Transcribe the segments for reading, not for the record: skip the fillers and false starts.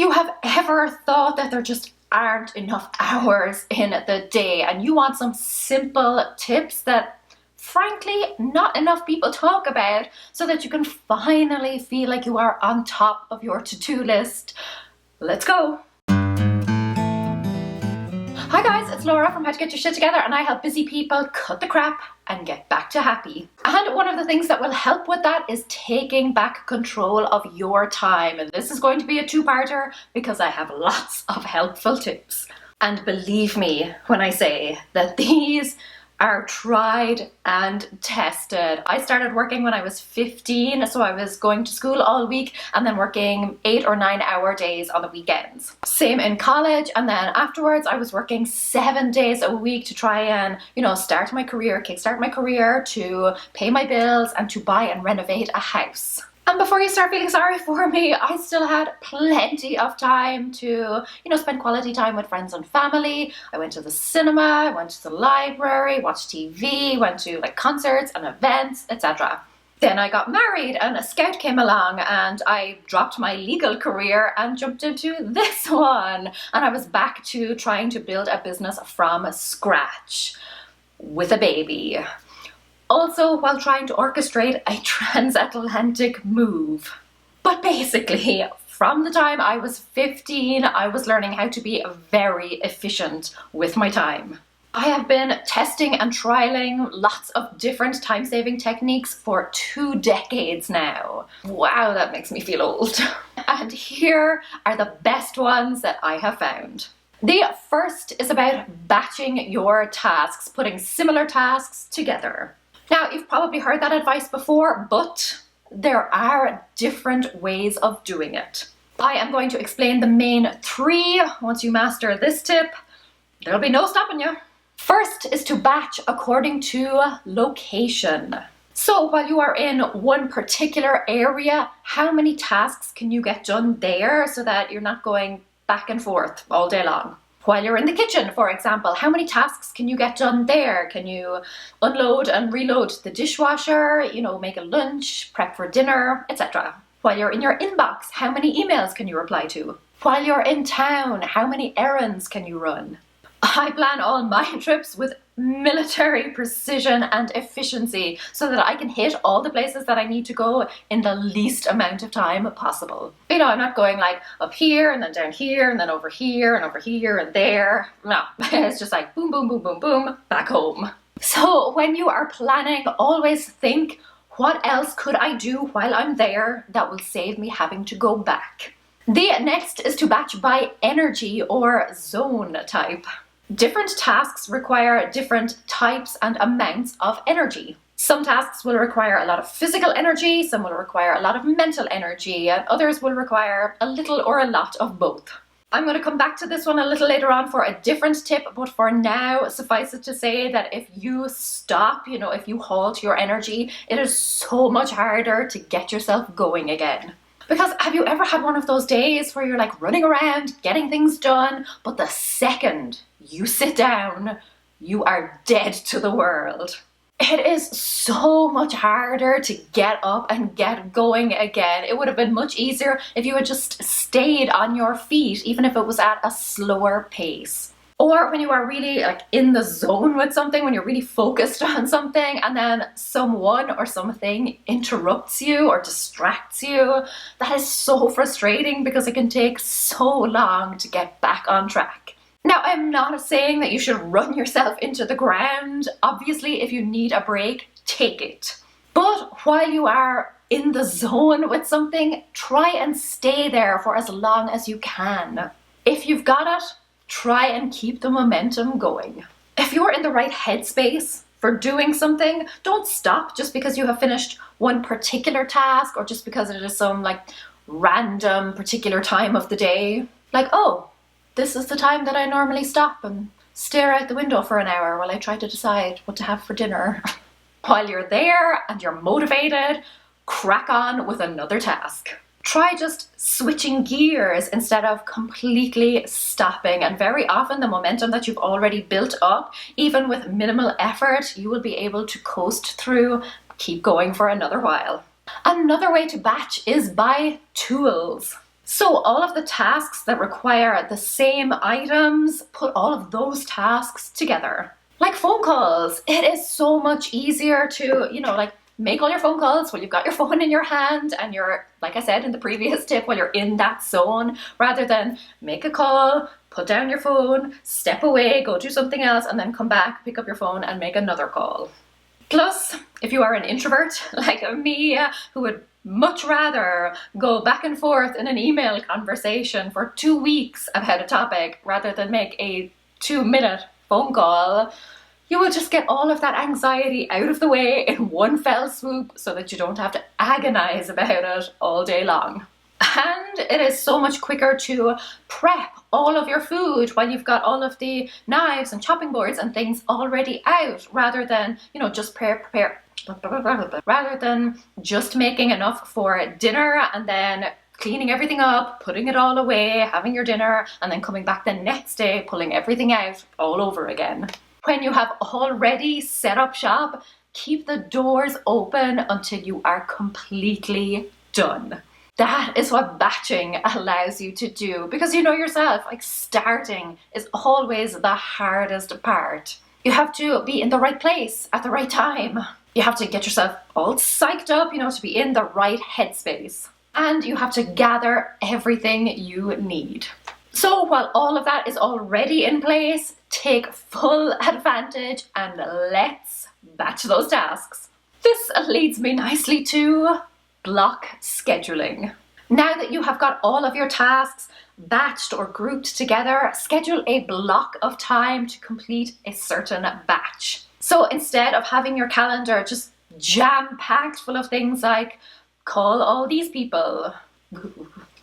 you have ever thought that there just aren't enough hours in the day and you want some simple tips that frankly not enough people talk about so that you can finally feel like you are on top of your to-do list, let's go. Hi guys, it's Laura from How to Get Your Shit Together, and I help busy people cut the crap and get back to happy. And one of the things that will help with that is taking back control of your time. And this is going to be a two-parter because I have lots of helpful tips. And believe me when I say that these are tried and tested. I started working when I was 15, so I was going to school all week and then working 8 or 9 hour days on the weekends. Same in college, and then afterwards I was working 7 days a week to try and, start my career, kickstart my career, to pay my bills and to buy and renovate a house. And before you start feeling sorry for me, I still had plenty of time to, spend quality time with friends and family. I went to the cinema, I went to the library, watched TV, went to concerts and events, etc. Then I got married and a scout came along and I dropped my legal career and jumped into this one. And I was back to trying to build a business from scratch with a baby. Also while trying to orchestrate a transatlantic move. But basically, from the time I was 15, I was learning how to be very efficient with my time. I have been testing and trialing lots of different time-saving techniques for 2 decades now. Wow, that makes me feel old. And here are the best ones that I have found. The first is about batching your tasks, putting similar tasks together. Now, you've probably heard that advice before, but there are different ways of doing it. I am going to explain the main 3. Once you master this tip, there'll be no stopping you. First is to batch according to location. So while you are in one particular area, how many tasks can you get done there so that you're not going back and forth all day long? While you're in the kitchen, for example, how many tasks can you get done there? Can you unload and reload the dishwasher, make a lunch, prep for dinner, etc. While you're in your inbox, how many emails can you reply to? While you're in town, how many errands can you run? I plan all my trips with military precision and efficiency so that I can hit all the places that I need to go in the least amount of time possible. I'm not going up here and then down here and then over here and there. No, it's just boom, boom, boom, boom, boom, back home. So when you are planning, always think, what else could I do while I'm there that will save me having to go back? The next is to batch by energy or zone type. Different tasks require different types and amounts of energy. Some tasks will require a lot of physical energy, some will require a lot of mental energy, and others will require a little or a lot of both. I'm going to come back to this one a little later on for a different tip, but for now, suffice it to say that if you stop, if you halt your energy, it is so much harder to get yourself going again. Because have you ever had one of those days where you're running around, getting things done, but the second you sit down, you are dead to the world? It is so much harder to get up and get going again. It would have been much easier if you had just stayed on your feet, even if it was at a slower pace. Or when you are really in the zone with something, when you're really focused on something and then someone or something interrupts you or distracts you, that is so frustrating because it can take so long to get back on track. Now, I'm not saying that you should run yourself into the ground. Obviously, if you need a break, take it. But while you are in the zone with something, try and stay there for as long as you can. If you've got it, try and keep the momentum going. If you're in the right headspace for doing something, don't stop just because you have finished one particular task or just because it is some random particular time of the day. Oh, this is the time that I normally stop and stare out the window for an hour while I try to decide what to have for dinner. While you're there and you're motivated, crack on with another task. Try just switching gears instead of completely stopping, and very often the momentum that you've already built up, even with minimal effort, you will be able to coast through, keep going for another while. Another way to batch is by tools. So all of the tasks that require the same items, put all of those tasks together. Like phone calls, it is so much easier to, like make all your phone calls while you've got your phone in your hand and you're, like I said in the previous tip, while you're in that zone, rather than make a call, put down your phone, step away, go do something else, and then come back, pick up your phone and make another call. Plus, if you are an introvert like me, who would much rather go back and forth in an email conversation for 2 weeks about a topic rather than make a 2-minute phone call, you will just get all of that anxiety out of the way in one fell swoop so that you don't have to agonize about it all day long. And it is so much quicker to prep all of your food while you've got all of the knives and chopping boards and things already out, rather than, just prepare, rather than just making enough for dinner and then cleaning everything up, putting it all away, having your dinner, and then coming back the next day, pulling everything out all over again. When you have already set up shop, keep the doors open until you are completely done. That is what batching allows you to do, because you know yourself, like, starting is always the hardest part. You have to be in the right place at the right time. You have to get yourself all psyched up, to be in the right headspace. And you have to gather everything you need. So while all of that is already in place, take full advantage and let's batch those tasks. This leads me nicely to block scheduling. Now that you have got all of your tasks batched or grouped together, schedule a block of time to complete a certain batch. So instead of having your calendar just jam-packed full of things like call all these people,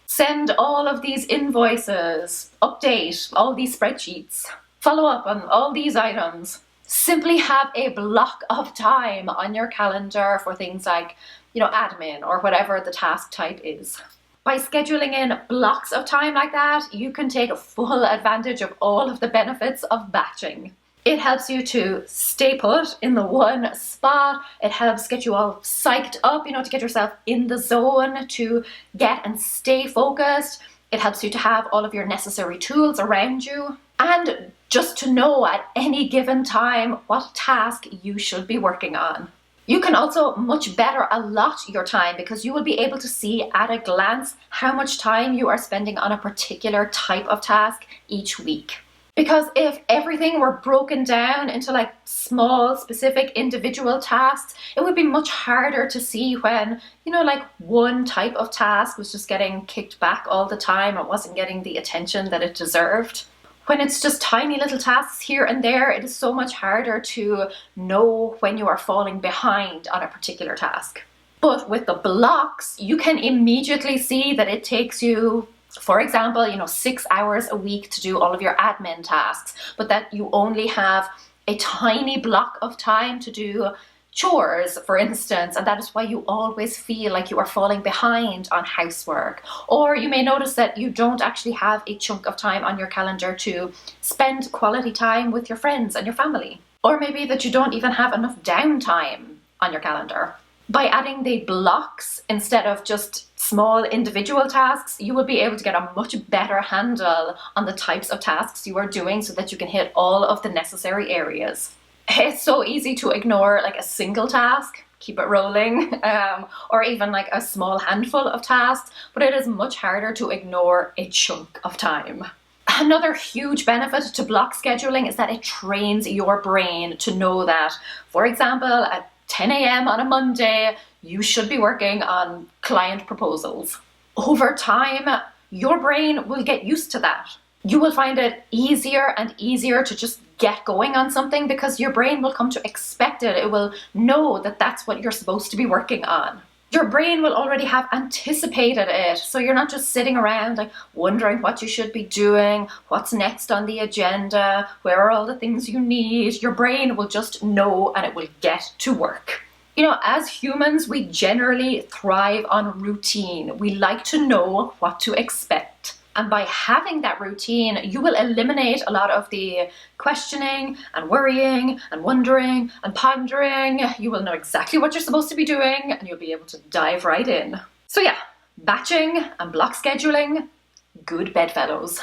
send all of these invoices, update all these spreadsheets, follow up on all these items, simply have a block of time on your calendar for things like, admin or whatever the task type is. By scheduling in blocks of time like that, you can take full advantage of all of the benefits of batching. It helps you to stay put in the one spot. It helps get you all psyched up, to get yourself in the zone, to get and stay focused. It helps you to have all of your necessary tools around you, and just to know at any given time what task you should be working on. You can also much better allot your time, because you will be able to see at a glance how much time you are spending on a particular type of task each week. Because if everything were broken down into like small, specific individual tasks, it would be much harder to see when, like one type of task was just getting kicked back all the time and wasn't getting the attention that it deserved. When it's just tiny little tasks here and there, it is so much harder to know when you are falling behind on a particular task. But with the blocks, you can immediately see that it takes you, for example, 6 hours a week to do all of your admin tasks, but that you only have a tiny block of time to do chores, for instance, and that is why you always feel like you are falling behind on housework. Or you may notice that you don't actually have a chunk of time on your calendar to spend quality time with your friends and your family. Or maybe that you don't even have enough downtime on your calendar. By adding the blocks instead of just small individual tasks, you will be able to get a much better handle on the types of tasks you are doing so that you can hit all of the necessary areas. It's so easy to ignore like a single task, keep it rolling, or even like a small handful of tasks, but it is much harder to ignore a chunk of time. Another huge benefit to block scheduling is that it trains your brain to know that, for example, at 10 a.m. on a Monday, you should be working on client proposals. Over time, your brain will get used to that. You will find it easier and easier to just get going on something because your brain will come to expect it. It will know that that's what you're supposed to be working on. Your brain will already have anticipated it, so you're not just sitting around like wondering what you should be doing, what's next on the agenda, where are all the things you need. Your brain will just know and it will get to work. As humans, we generally thrive on routine. We like to know what to expect. And by having that routine, you will eliminate a lot of the questioning and worrying and wondering and pondering. You will know exactly what you're supposed to be doing and you'll be able to dive right in. So yeah, Batching and block scheduling, good bedfellows.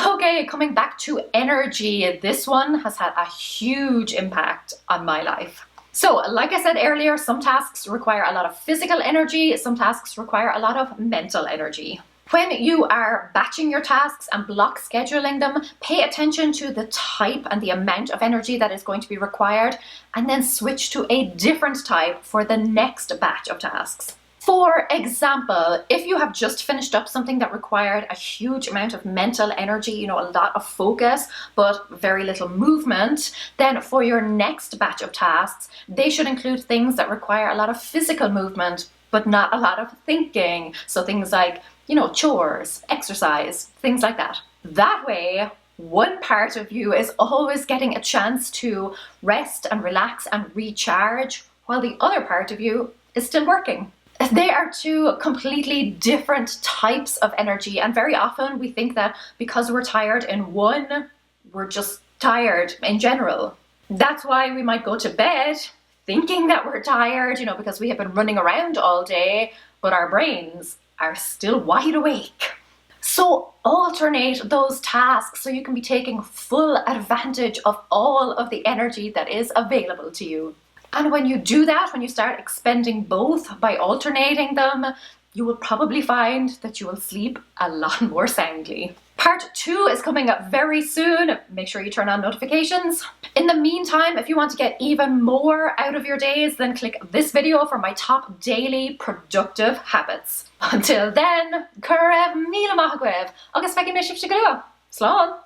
Okay, coming back to energy, this one has had a huge impact on my life. So, like I said earlier, some tasks require a lot of physical energy, some tasks require a lot of mental energy. When you are batching your tasks and block scheduling them, pay attention to the type and the amount of energy that is going to be required, and then switch to a different type for the next batch of tasks. For example, if you have just finished up something that required a huge amount of mental energy, a lot of focus, but very little movement, then for your next batch of tasks, they should include things that require a lot of physical movement, but not a lot of thinking. So things like, chores, exercise, things like that. That way, one part of you is always getting a chance to rest and relax and recharge, while the other part of you is still working. They are two completely different types of energy, and very often we think that because we're tired in one, we're just tired in general. That's why we might go to bed thinking that we're tired, because we have been running around all day, but our brains are still wide awake. So alternate those tasks so you can be taking full advantage of all of the energy that is available to you. And when you do that, when you start expending both by alternating them, you will probably find that you will sleep a lot more soundly. Part 2 is coming up very soon. Make sure you turn on notifications. In the meantime, if you want to get even more out of your days, then click this video for my top daily productive habits. Until then, Cuireadh míle maith agaibh, agus feicim mé sibh go luath. Slán!